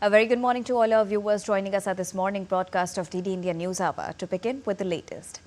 A very good morning to all our viewers joining us at this morning broadcast of DD India News Hour. To begin with the latest.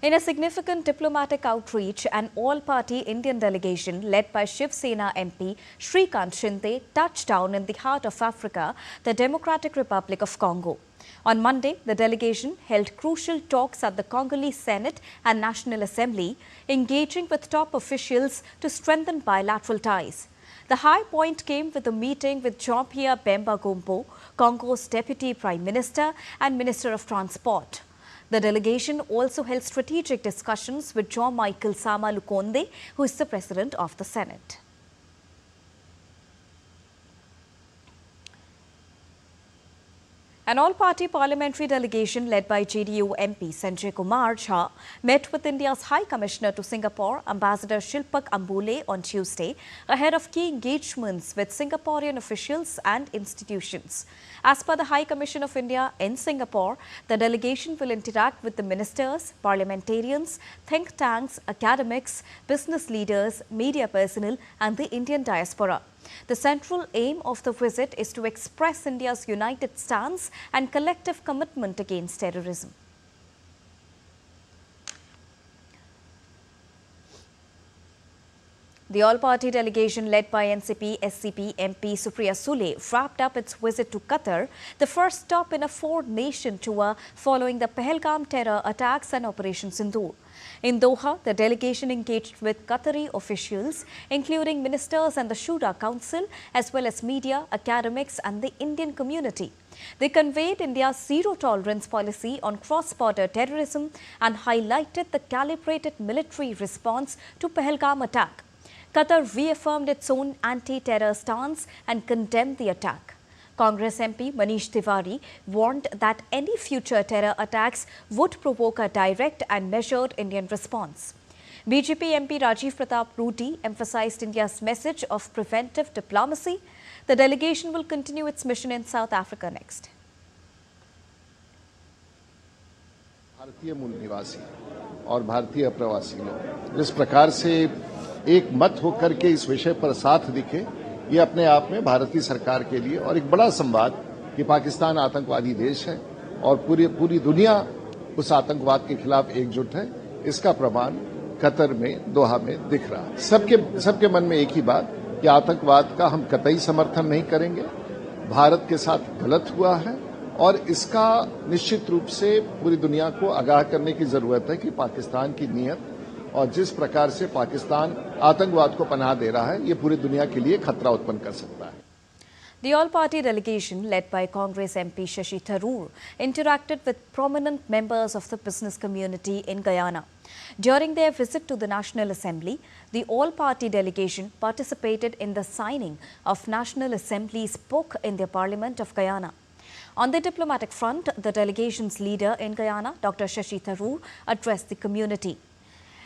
In a significant diplomatic outreach, an all-party Indian delegation led by Shiv Sena MP Shrikant Shinde touched down in the heart of Africa, the Democratic Republic of Congo. On Monday, the delegation held crucial talks at the Congolese Senate and National Assembly, engaging with top officials to strengthen bilateral ties. The high point came with a meeting with Jean-Pierre Bemba Gombo, Congo's Deputy Prime Minister and Minister of Transport. The delegation also held strategic discussions with Jean-Michel Sama Lukonde, who is the President of the Senate. An all-party parliamentary delegation led by JDU MP Sanjay Kumar Jha met with India's High Commissioner to Singapore, Ambassador Shilpak Ambule, on Tuesday, ahead of key engagements with Singaporean officials and institutions. As per the High Commission of India in Singapore, the delegation will interact with the ministers, parliamentarians, think tanks, academics, business leaders, media personnel and the Indian diaspora. The central aim of the visit is to express India's united stance and collective commitment against terrorism. The all-party delegation led by NCP-SCP MP Supriya Sule wrapped up its visit to Qatar, the first stop in a four-nation tour following the Pahalgam terror attacks and Operation Sindoor. In Doha, the delegation engaged with Qatari officials, including ministers and the Shura Council, as well as media, academics and the Indian community. They conveyed India's zero-tolerance policy on cross-border terrorism and highlighted the calibrated military response to Pahalgam attack. Qatar reaffirmed its own anti-terror stance and condemned the attack. Congress MP Manish Tiwari warned that any future terror attacks would provoke a direct and measured Indian response. BJP MP Rajiv Pratap Rudy emphasized India's message of preventive diplomacy. The delegation will continue its mission in South Africa next. भारतीय मूल निवासी और भारतीय प्रवासी लोग जिस प्रकार से एक मत होकर के इस विषय पर साथ दिखे, ये अपने आप में भारतीय सरकार के लिए और एक बड़ा संवाद कि पाकिस्तान आतंकवादी देश है और पूरी दुनिया उस आतंकवाद के खिलाफ एकजुट है, इसका प्रमाण कतर में, दोहा में दिख रहा है। सबके मन में एक ही बात कि आतंकवाद का हम कतई समर्थन नहीं करेंगे, भारत के साथ गलत हुआ है और इसका निश्चित रूप से पूरी दुनिया को आगाह करने की जरूरत है कि पाकिस्तान की नीयत और जिस प्रकार से पाकिस्तान आतंकवाद को पनाह दे रहा है, ये पूरी दुनिया के लिए खतरा उत्पन्न कर सकता है। The all-party delegation, led by Congress MP Shashi Tharoor, interacted with prominent members of the business community in Guyana. During their visit to the National Assembly, the all-party delegation participated in the signing of National Assembly's book in the Parliament of Guyana. On the diplomatic front, the delegation's leader in Guyana, Dr. Shashi Tharoor, addressed the community.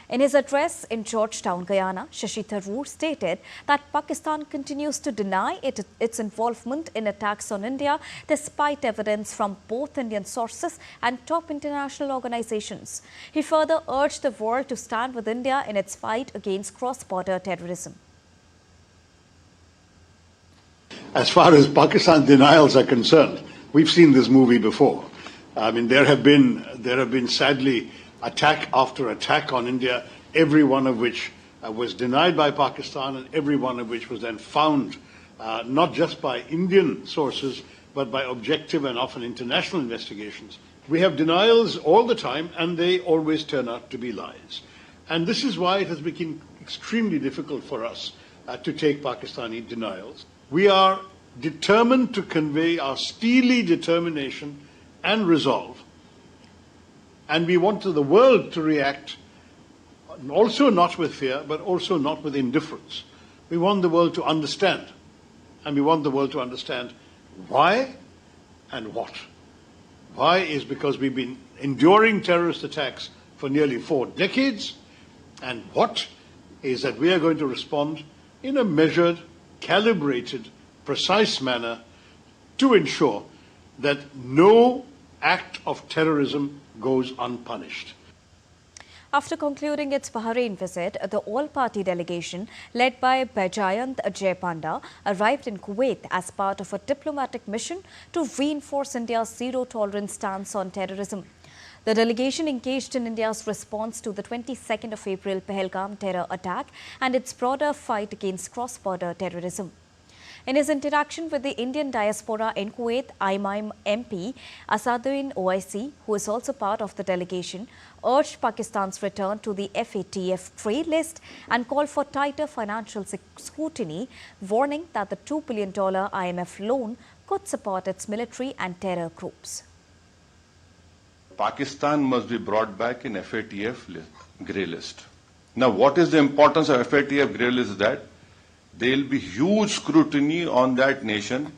In his address in Georgetown, Guyana, Shashi Tharoor stated that Pakistan continues to deny its involvement in attacks on India despite evidence from both Indian sources and top international organizations. He further urged the world to stand with India in its fight against cross-border terrorism. As far as Pakistan's denials are concerned, we've seen this movie before. I mean, there have been sadly attack after attack on India, every one of which was denied by Pakistan and every one of which was then found not just by Indian sources but by objective and often international investigations. We have denials all the time and they always turn out to be lies. And this is why it has become extremely difficult for us to take Pakistani denials. We are determined to convey our steely determination and resolve. And we want the world to react also not with fear, but also not with indifference. We want the world to understand. And we want the world to understand why and what. Why is because we've been enduring terrorist attacks for nearly 4 decades. And what is that we are going to respond in a measured, calibrated, precise manner to ensure that no act of terrorism goes unpunished. After concluding its Bahrain visit, the all-party delegation led by Bajayant Jayapanda arrived in Kuwait as part of a diplomatic mission to reinforce India's zero-tolerance stance on terrorism. The delegation engaged in India's response to the 22nd of April Pahalgam terror attack and its broader fight against cross-border terrorism. In his interaction with the Indian diaspora in Kuwait, IMIM MP Asaduddin Owaisi, who is also part of the delegation, urged Pakistan's return to the FATF trade list and called for tighter financial scrutiny, warning that the $2 billion IMF loan could support its military and terror groups. Pakistan must be brought back in FATF grey list. Now, what is the importance of FATF grey list? That there will be huge scrutiny on that nation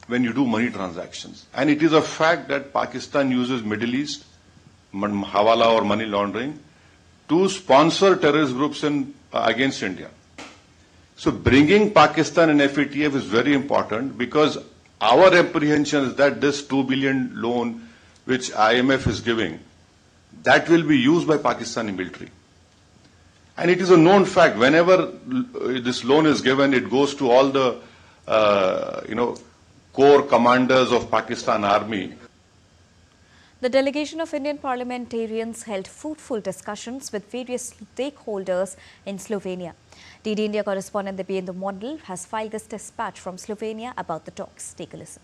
when you do money transactions. And it is a fact that Pakistan uses Middle East, hawala or money laundering, to sponsor terrorist groups against India. So bringing Pakistan in FATF is very important because our apprehension is that this $2 billion loan which IMF is giving, that will be used by Pakistani military. And it is a known fact, whenever this loan is given, it goes to all the, core commanders of Pakistan Army. The delegation of Indian parliamentarians held fruitful discussions with various stakeholders in Slovenia. DD India correspondent Debyendu Mondal has filed this dispatch from Slovenia about the talks. Take a listen.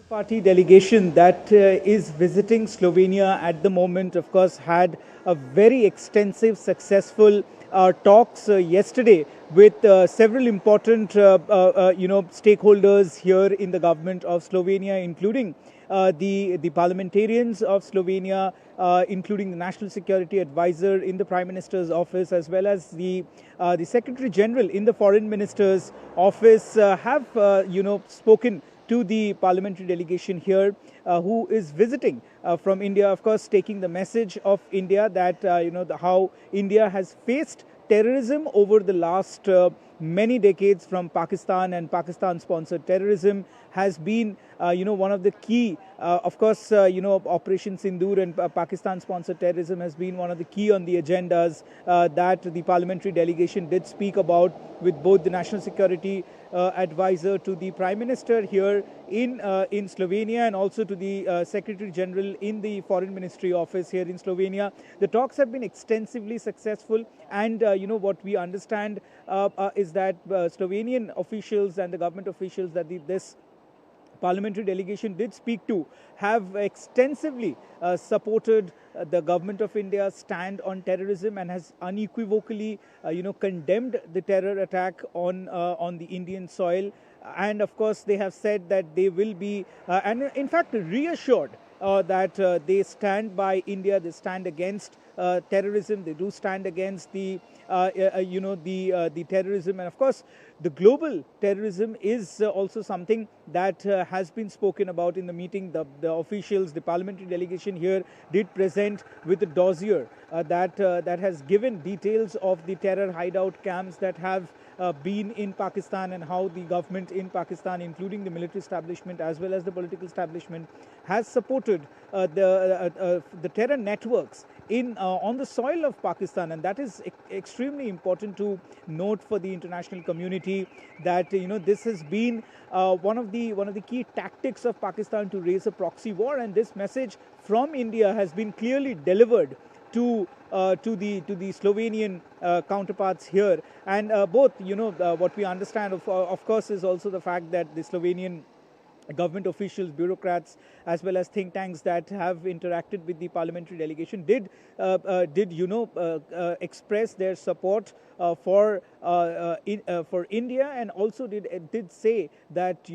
Party delegation that is visiting Slovenia at the moment, of course, had a very extensive, successful talks yesterday with several important, stakeholders here in the government of Slovenia, including the parliamentarians of Slovenia, including the National Security Advisor in the Prime Minister's office, as well as the Secretary General in the Foreign Minister's office, have spoken to the parliamentary delegation here who is visiting from India, of course, taking the message of India that, how India has faced terrorism over the last many decades from Pakistan, and Pakistan-sponsored terrorism has been, one of the key, Operation Sindoor and Pakistan-sponsored terrorism has been one of the key on the agendas that the parliamentary delegation did speak about with both the National Security Advisor to the Prime Minister here in Slovenia and also to the Secretary General in the Foreign Ministry office here in Slovenia. The talks have been extensively successful, and what we understand is that Slovenian officials and the government officials that this parliamentary delegation did speak to have extensively supported the government of India's stand on terrorism and has unequivocally condemned the terror attack on the Indian soil. And of course they have said that they will be and in fact reassured that they stand by India, they stand against terrorism, they do stand against the terrorism, and of course the global terrorism is also something that has been spoken about in the meeting. The officials, the parliamentary delegation here did present with a dossier that has given details of the terror hideout camps that have been in Pakistan and how the government in Pakistan, including the military establishment as well as the political establishment, has supported the terror networks on the soil of Pakistan. And that is extremely important to note for the international community, that this has been one of the key tactics of Pakistan to raise a proxy war, and this message from India has been clearly delivered to the Slovenian counterparts here. And both, what we understand of course is also the fact that the Slovenian government officials, bureaucrats, as well as think tanks that have interacted with the parliamentary delegation did express their support for India, and also did say that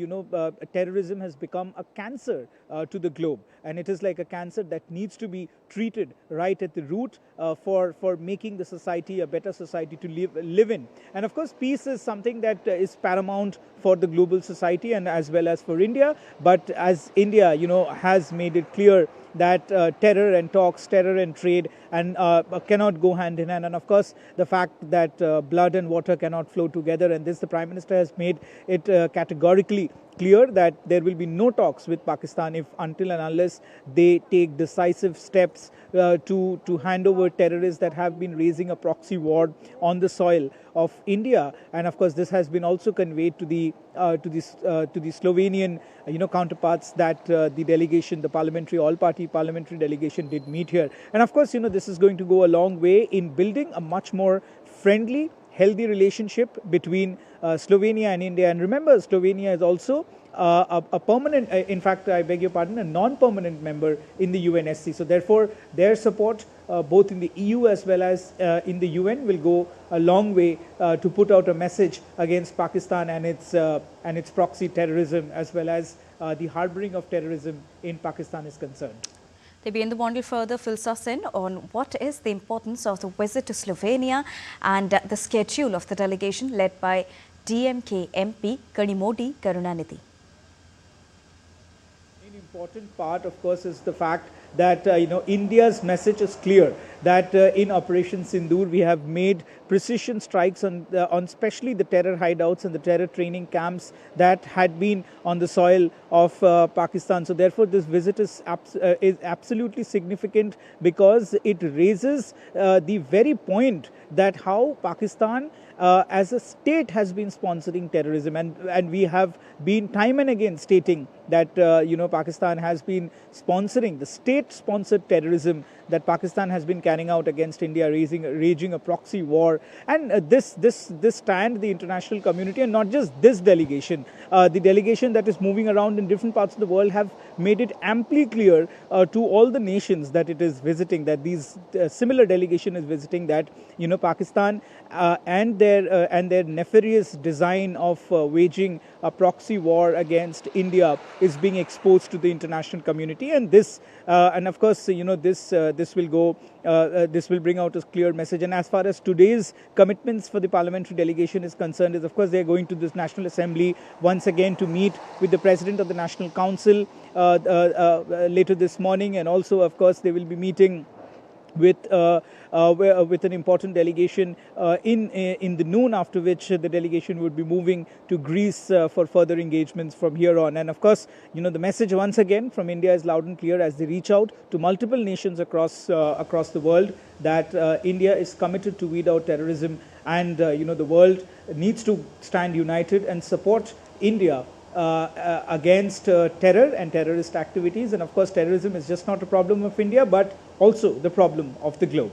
terrorism has become a cancer to the globe, and it is like a cancer that needs to be treated right at the root for making the society a better society to live in. And of course peace is something that is paramount for the global society and as well as for India. But as India has made it clear that terror and talks, terror and trade cannot go hand in hand, and of course the fact that blood and water cannot flow together, and this the Prime Minister has made it categorically clear that there will be no talks with Pakistan until and unless they take decisive steps to hand over terrorists that have been raising a proxy war on the soil of India. And of course, this has been also conveyed to the Slovenian counterparts that the delegation, the all-party parliamentary delegation, did meet here. And of course, this is going to go a long way in building a much more friendly, healthy relationship between Slovenia and India. And remember, Slovenia is also a permanent, in fact, I beg your pardon, a non-permanent member in the UNSC. So therefore, their support both in the EU as well as in the UN will go a long way to put out a message against Pakistan and its proxy terrorism, as well as the harboring of terrorism in Pakistan is concerned. The Bondal further fills us in on what is the importance of the visit to Slovenia and the schedule of the delegation led by DMK MP Kanimodi Karunanidhi. An important part, of course, is the fact that India's message is clear that in Operation Sindoor we have made precision strikes on especially the terror hideouts and the terror training camps that had been on the soil of Pakistan. So therefore this visit is absolutely significant, because it raises the very point that how Pakistan as a state has been sponsoring terrorism, and we have been time and again stating that Pakistan has been sponsoring the state-sponsored terrorism that Pakistan has been carrying out against India, raging a proxy war. And this stand the international community, and not just this delegation, the delegation that is moving around in different parts of the world, have made it amply clear to all the nations that it is visiting, that these similar delegation is visiting, that Pakistan and their nefarious design of waging a proxy war against India is being exposed to the international community. And this and of course this will bring out a clear message. And as far as today's commitments for the parliamentary delegation is concerned, is of course they are going to this National Assembly once again to meet with the President of the National Council later this morning, and also of course they will be meeting with an important delegation in the noon, after which the delegation would be moving to Greece for further engagements from here on. And of course, the message once again from India is loud and clear as they reach out to multiple nations across the world, that India is committed to weed out terrorism, and the world needs to stand united and support India against terror and terrorist activities. And of course, terrorism is just not a problem of India, but also the problem of the globe.